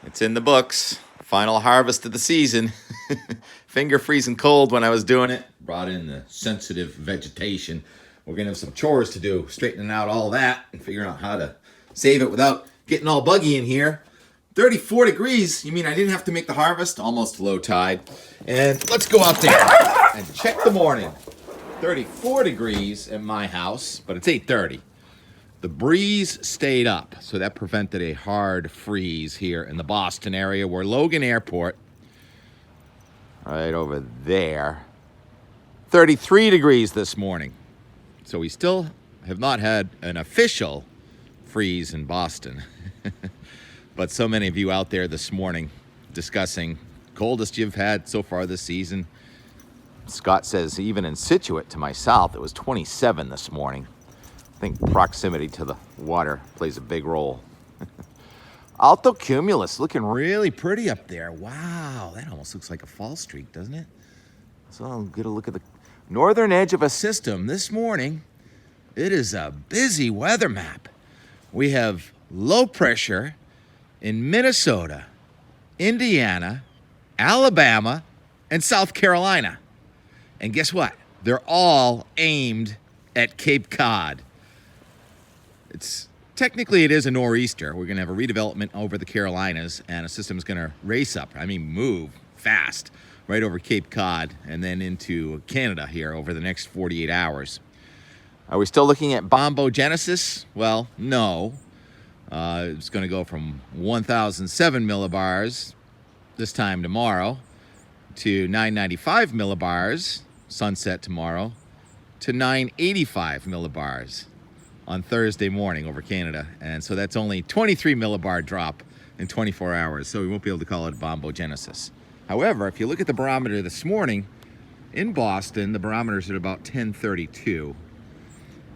It's in the books. Final harvest of the season. Finger freezing cold when I was doing it. Brought in the sensitive vegetation. We're going to have some chores to do, straightening out all that and figuring out how to save it without getting all buggy in here. 34 degrees. You mean I didn't have to make the harvest? Almost low tide. And let's go out there and check the morning. 34 degrees at my house, but it's 8:30. The breeze stayed up, so that prevented a hard freeze here in the Boston area where Logan Airport, right over there, 33 degrees this morning. So we still have not had an official freeze in Boston. But so many of you out there this morning discussing coldest you've had so far this season. Scott says even in Situate to my south, it was 27 this morning. I think proximity to the water plays a big role. Alto cumulus looking really pretty up there. Wow, that almost looks like a fall streak, doesn't it? So I'll get a look at the northern edge of a system this morning. It is a busy weather map. We have low pressure in Minnesota, Indiana, Alabama, and South Carolina. And guess what? They're all aimed at Cape Cod. Technically it is a nor'easter. We're going to have a redevelopment over the Carolinas, and a system is going to race up, move fast right over Cape Cod and then into Canada here over the next 48 hours. Are we still looking at bombogenesis? Well, no. It's going to go from 1,007 millibars this time tomorrow to 995 millibars sunset tomorrow to 985 millibars on Thursday morning over Canada. And so that's only 23 millibar drop in 24 hours. So we won't be able to call it bombogenesis. However, if you look at the barometer this morning in Boston, the barometer's at about 1032.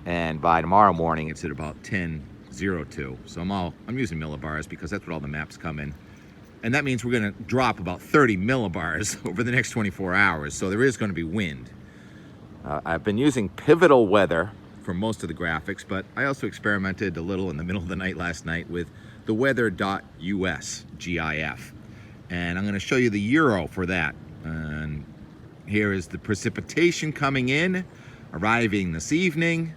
And by tomorrow morning, it's at about 1002. So I'm using millibars because that's what all the maps come in. And that means we're going to drop about 30 millibars over the next 24 hours. So there is going to be wind. I've been using pivotal weather for most of the graphics, but I also experimented a little in the middle of the night last night with the weather.us GIF. And I'm going to show you the euro for that. And here is the precipitation coming in, arriving this evening.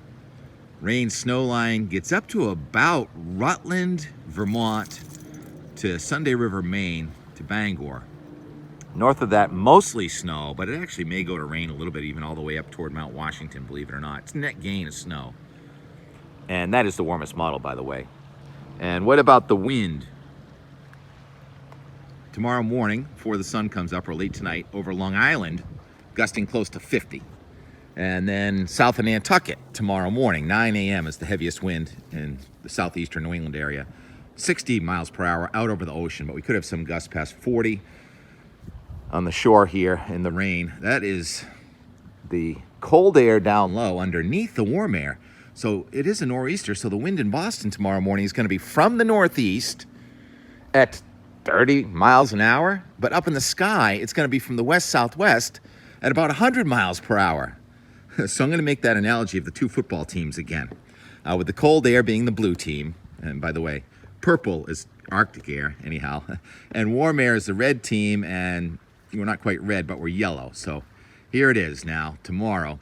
Rain snow line gets up to about Rutland, Vermont, to Sunday River, Maine, to Bangor. North of that, mostly snow, but it actually may go to rain a little bit, even all the way up toward Mount Washington, believe it or not. It's a net gain of snow. And that is the warmest model, by the way. And what about the wind? Tomorrow morning, before the sun comes up, or late tonight, over Long Island, gusting close to 50. And then south of Nantucket tomorrow morning, 9 a.m. is the heaviest wind in the southeastern New England area. 60 miles per hour out over the ocean, but we could have some gusts past 40 on the shore here in the rain. That is the cold air down low underneath the warm air. So it is a nor'easter, so the wind in Boston tomorrow morning is going to be from the northeast at 30 miles an hour, but up in the sky, it's going to be from the west-southwest at about 100 miles per hour. So I'm going to make that analogy of the two football teams again, with the cold air being the blue team. And by the way, purple is Arctic air, anyhow. And warm air is the red team, and we're not quite red, but we're yellow. So here it is now, tomorrow.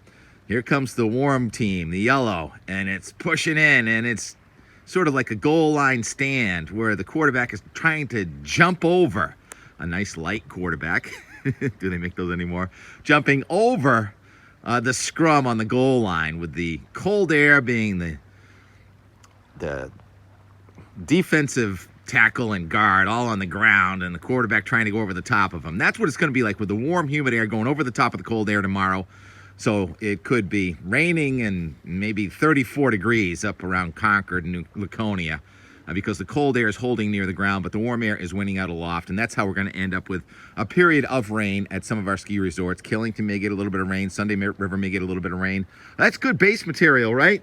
Here comes the warm team, the yellow, and it's pushing in, and it's sort of like a goal line stand where the quarterback is trying to jump over. A nice light quarterback. Do they make those anymore? Jumping over the scrum on the goal line, with the cold air being the defensive tackle and guard all on the ground, and the quarterback trying to go over the top of him. That's what it's going to be like with the warm, humid air going over the top of the cold air tomorrow. So it could be raining and maybe 34 degrees up around Concord and Laconia because the cold air is holding near the ground, but the warm air is winning out aloft. And that's how we're going to end up with a period of rain at some of our ski resorts. Killington may get a little bit of rain. Sunday River may get a little bit of rain. That's good base material, right?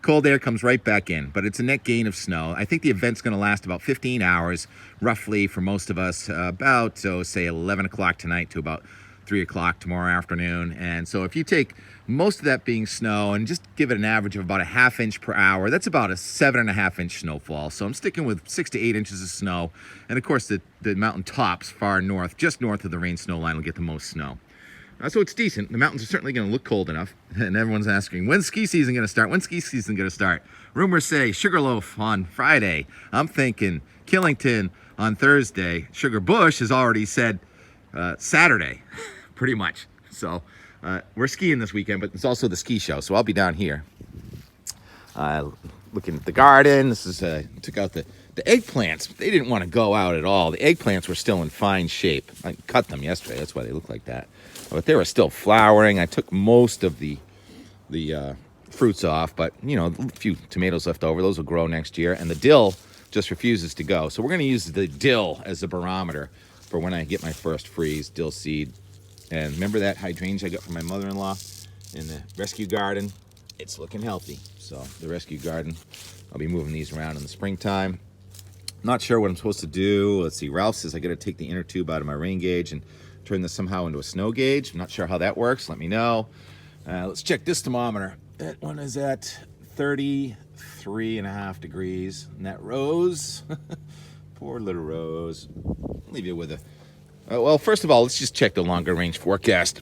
Cold air comes right back in, but it's a net gain of snow. I think the event's going to last about 15 hours, roughly, for most of us, about, say, 11 o'clock tonight to about 3 o'clock tomorrow afternoon. And so if you take most of that being snow and just give it an average of about a ½ inch per hour, that's about a 7.5 inch snowfall. So I'm sticking with 6 to 8 inches of snow. And of course, the mountain tops far north, just north of the rain snow line, will get the most snow. So it's decent. The mountains are certainly going to look cold enough. And everyone's asking, when's ski season going to start? When's ski season going to start? Rumors say Sugarloaf on Friday. I'm thinking Killington on Thursday. Sugar Bush has already said Saturday, pretty much. So we're skiing this weekend, but it's also the ski show. So I'll be down here looking at the garden. This is took out the eggplants. They didn't want to go out at all. The eggplants were still in fine shape. I cut them yesterday. That's why they look like that. But they were still flowering. I took most of the fruits off, but you know, a few tomatoes left over. Those will grow next year. And the dill just refuses to go. So we're going to use the dill as a barometer for when I get my first freeze, dill seed. And remember that hydrangea I got from my mother-in-law in the rescue garden? It's looking healthy. So the rescue garden, I'll be moving these around in the springtime. Not sure what I'm supposed to do. Let's see, Ralph says I got to take the inner tube out of my rain gauge and turn this somehow into a snow gauge. I'm not sure how that works. Let me know. Let's check this thermometer. That one is at 33.5 degrees. And that Rose, poor little Rose. I'll leave you with a... well, first of all, let's just check the longer range forecast.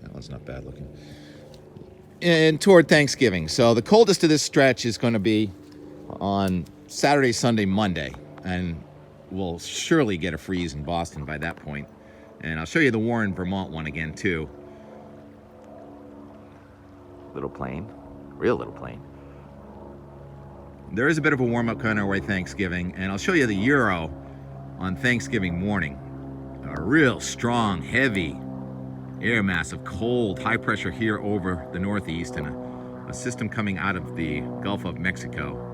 That one's not bad looking. And toward Thanksgiving. So the coldest of this stretch is going to be on Saturday, Sunday, Monday. And we'll surely get a freeze in Boston by that point. And I'll show you the Warren, Vermont one again, too. Little plane. Real little plane. There is a bit of a warm-up coming our way Thanksgiving. And I'll show you the Euro on Thanksgiving morning. A real strong, heavy air mass of cold, high pressure here over the northeast, and a system coming out of the Gulf of Mexico.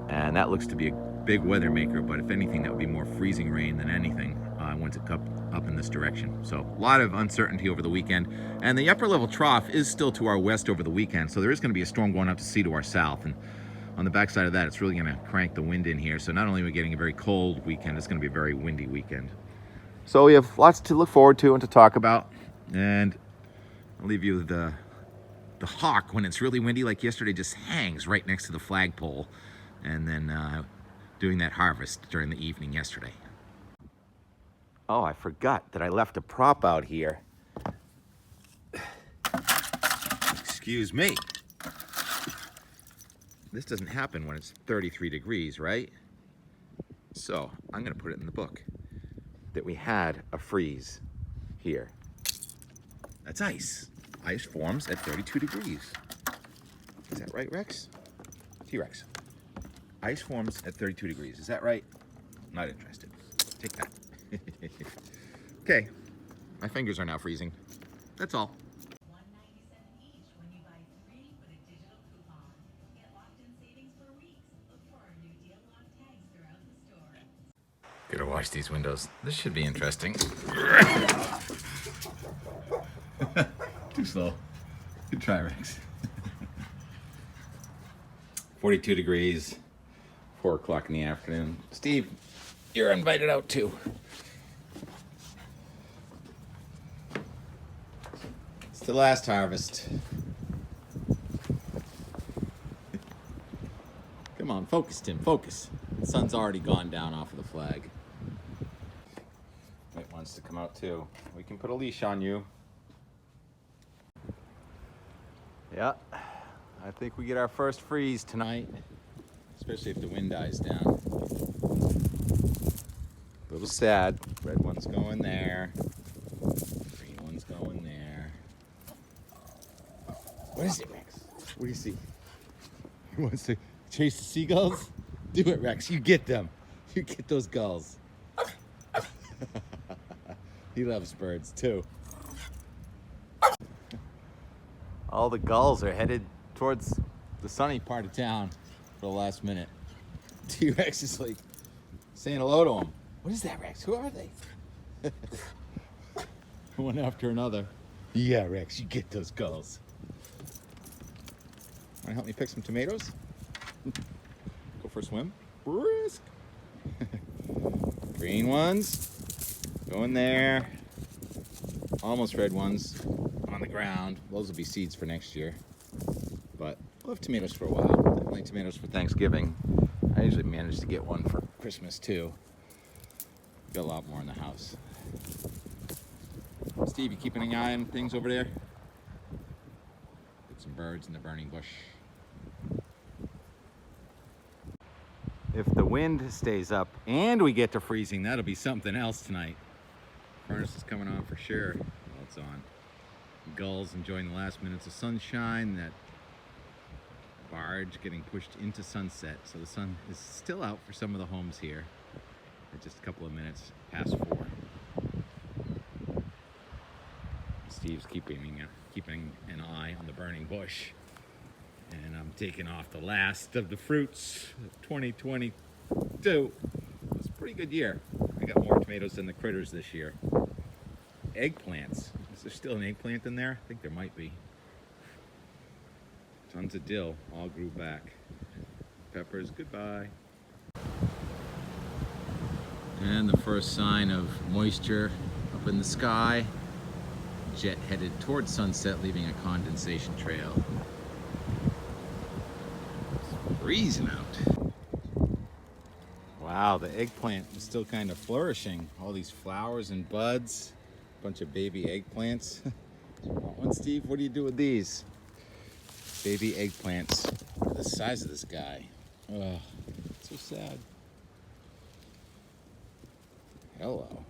And that looks to be a big weather maker, but if anything, that would be more freezing rain than anything once it comes up in this direction. So a lot of uncertainty over the weekend. And the upper level trough is still to our west over the weekend, so there is going to be a storm going up to sea to our south. And on the backside of that, it's really going to crank the wind in here. So not only are we getting a very cold weekend, it's going to be a very windy weekend. So we have lots to look forward to and to talk about. And I'll leave you with the hawk, when it's really windy like yesterday, just hangs right next to the flagpole. And then doing that harvest during the evening yesterday. Oh, I forgot that I left a prop out here. Excuse me. This doesn't happen when it's 33 degrees, right? So I'm going to put it in the book that we had a freeze here. That's ice. Ice forms at 32 degrees. Is that right, Rex? T-Rex. Ice forms at 32 degrees. Is that right? Not interested. Take that. Okay. My fingers are now freezing. That's all. $1.97 each when you buy 3 with a digital coupon. Get locked-in savings for weeks. Look for our new deal lock tags throughout the store. Gotta wash these windows. This should be interesting. Too slow. Good try, Rex. 42 degrees, 4 o'clock in the afternoon. Steve, you're invited out too. It's the last harvest. Come on, focus, Tim, focus. The sun's already gone down off of the flag. It wants to come out too. We can put a leash on you. Yeah, I think we get our first freeze tonight, especially if the wind dies down. A little sad. Red one's going there. Green one's going there. What is it, Rex? What do you see? He wants to chase the seagulls? Do it, Rex. You get them. You get those gulls. He loves birds, too. All the gulls are headed towards the sunny part of town for the last minute. T-Rex is like saying hello to them. What is that, Rex? Who are they? One after another. Yeah, Rex, you get those gulls. Want to help me pick some tomatoes? Go for a swim? Brisk. Green ones. Go in there. almost red ones on the ground. Those will be seeds for next year. But we'll have tomatoes for a while. Definitely tomatoes for Thanksgiving. I usually manage to get one for Christmas too. Got a lot more in the house. Steve, you keeping an eye on things over there? Get some birds in the burning bush. If the wind stays up and we get to freezing, that'll be something else tonight. Furnace is coming on for sure. Well, it's on. Gulls enjoying the last minutes of sunshine. That barge getting pushed into sunset, so the sun is still out for some of the homes here at just a couple of minutes past 4. Steve's keeping an eye on the burning bush, and I'm taking off the last of the fruits of 2022. It's a pretty good year. I got more tomatoes than the critters this year. Eggplants. Is there still an eggplant in there? I think there might be. Tons of dill, all grew back. Peppers, goodbye. And the first sign of moisture up in the sky. Jet headed towards sunset, leaving a condensation trail. It's freezing out. Wow, the eggplant is still kind of flourishing. All these flowers and buds. Bunch of baby eggplants. Want one, Steve? What do you do with these? Baby eggplants. Look at the size of this guy. Oh, so sad. Hello.